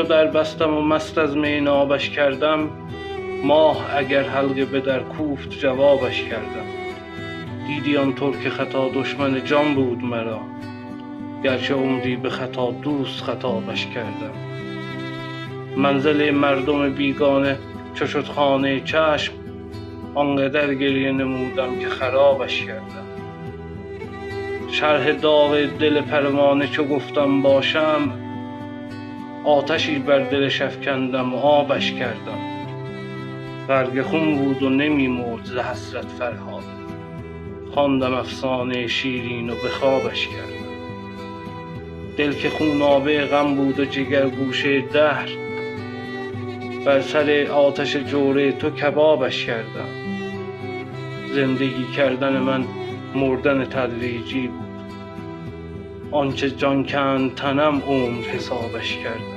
در بستم و مست از می نابش کردم، ماه اگر حلقه به در کوفت جوابش کردم. دیدی آن ترک خطا دشمن جان بود مرا، گرچه عمری به خطا دوست خطابش کردم. منزل مردم بیگانه چو شد خانه چشم، آنقدر گریه نمودم که خرابش کردم. شرح داغ دل پروانه چو گفتم باشم، آتشی بر دلش افکندم و آبش کردم. برگ خون بود و نمی مرد ز حسرت فرهاد، خواندم افسانه شیرین و به خوابش کردم. دل که خونابه غم بود و جگر گوشه دهر، بر سر آتش جوره تو کبابش کردم. زندگی کردن من مردن تدریجی بود، آنچه جان کند تنم عمر حسابش کردم.